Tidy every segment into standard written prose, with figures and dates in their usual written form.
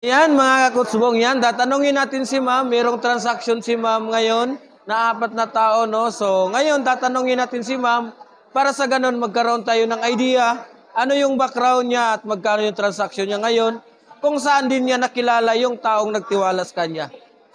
Yan mga kakutsubong yan, tatanungin natin si ma'am, mayroong transaction si ma'am ngayon na 4 na tao, no? So ngayon tatanungin natin si ma'am para sa ganun magkaroon tayo ng idea ano yung background niya at magkano yung transaction niya ngayon kung saan din niya nakilala yung taong nagtiwala sa kanya.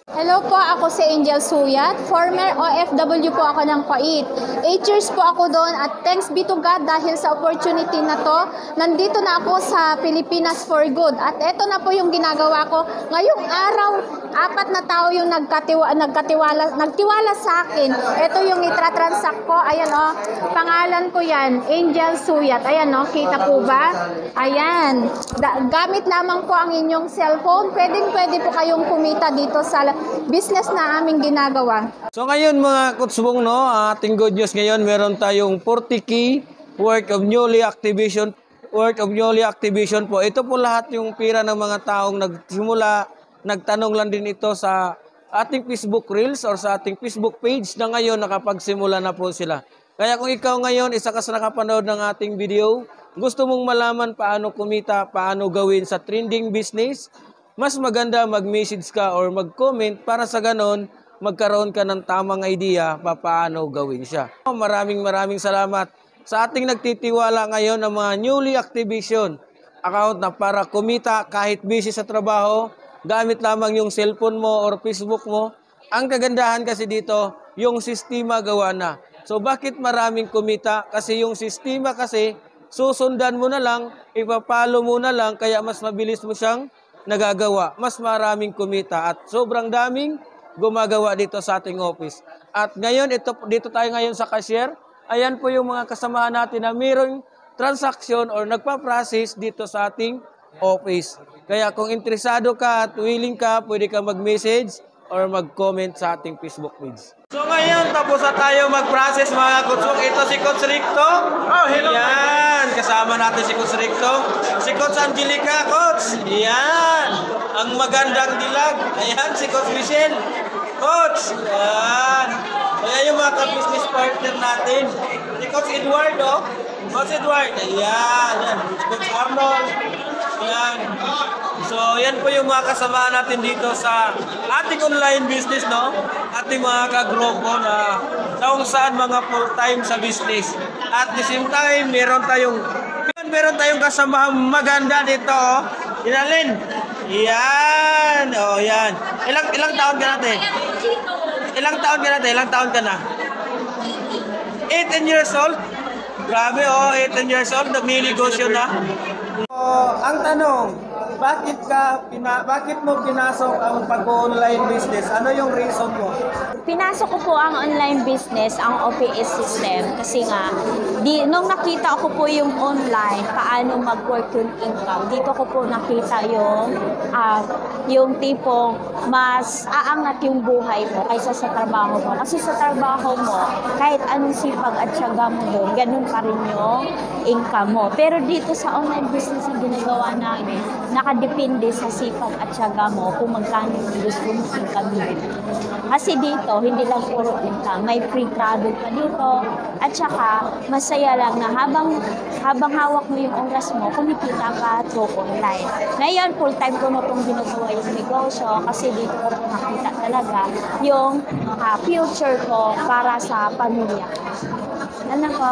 Hello po, ako si Angel Suyat. Former OFW po ako ng Kuwait. 8 years po ako doon at thanks be to God dahil sa opportunity na to, nandito na ako sa Pilipinas for good. At eto na po yung ginagawa ko. Ngayong araw, 4 na tao yung nagtiwala sa akin. Ito yung itratransact ko. Ayan o, pangalan ko yan, Angel Suyat. Ayan o, kita po ba? Ayan. Gamit lamang po ang inyong cellphone. Pwede po kayong kumita dito sa business na aming ginagawa. So ngayon mga kutsubong, no, ating good news ngayon, meron tayong 40K worth of newly activation po. Ito po lahat yung pira ng mga taong nagsimula, nagtanong lang din ito sa ating Facebook Reels or sa ating Facebook page na ngayon nakapagsimula na po sila. Kaya kung ikaw ngayon, isa ka sa nakapanood ng ating video, gusto mong malaman paano kumita, paano gawin sa trending business, mas maganda mag-message ka or mag-comment para sa ganon magkaroon ka ng tamang idea paano gawin siya. Maraming salamat sa ating nagtitiwala ngayon ng mga newly activation account na para kumita kahit busy sa trabaho, gamit lamang yung cellphone mo or Facebook mo. Ang kagandahan kasi dito, yung sistema gawa na. So bakit maraming kumita? Kasi yung sistema kasi susundan mo na lang, ipapalo mo na lang, kaya mas mabilis mo siyang nagagawa, mas maraming kumita at sobrang daming gumagawa dito sa ating office. At ngayon, dito tayo ngayon sa cashier. Ayan po yung mga kasamahan natin na mayroong transaction or nagpa-process dito sa ating office. Kaya kung interesado ka at willing ka, pwede ka mag-message or mag-comment sa ating Facebook page. So ngayon, tapos na tayo mag-process mga kutsong. Ito si Coach Ricto. Oh, hello. Yan, kasama natin si Coach Ricto. Si Coach Angelica, Coach. Yan, ang magandang dilag. Ayan, si Coach Michelle. Coach, yan. Kaya yung mga ka-business partner natin. Si Coach Eduardo. Coach Edward, ayan. Yan, Coach Arnold. Yan. So, yan po yung mga kasamahan natin dito sa ating online business, no? Ating mga kagrupo na kung saan mga full-time sa business. At the same time, meron tayong kasamahan maganda dito, oh. Inalin. Yan. Oh, yan. Ilang taon ka natin? Ilang taon ka na? 18 years old? Grabe, oh. 18 years old. Nagninegosyo na. Ang tanong, bakit mo pinasok ang pag-online business? Ano yung reason mo? Pinasok ko po ang online business, ang OPS system, kasi nga, nung nakita ko po yung online, paano mag-work yung income, dito ko po nakita yung tipong mas aangat yung buhay mo kaysa sa trabaho mo. Kasi sa trabaho mo, kahit anong sipag at syaga mo doon, ganun pa rin yung income mo. Pero dito sa online business na ginagawa namin, nakadepende sa sipag at syaga mo kung magkano yung gusto mong income dito. Kasi dito, hindi lang puro income, may free product pa dito. At saka, masaya lang na habang hawak mo yung oras mo, kumikita ka through online. Ngayon, full-time ko na itong ginagawa yung negosyo kasi dito ko nakita talaga yung future ko para sa pamilya. Ano ko?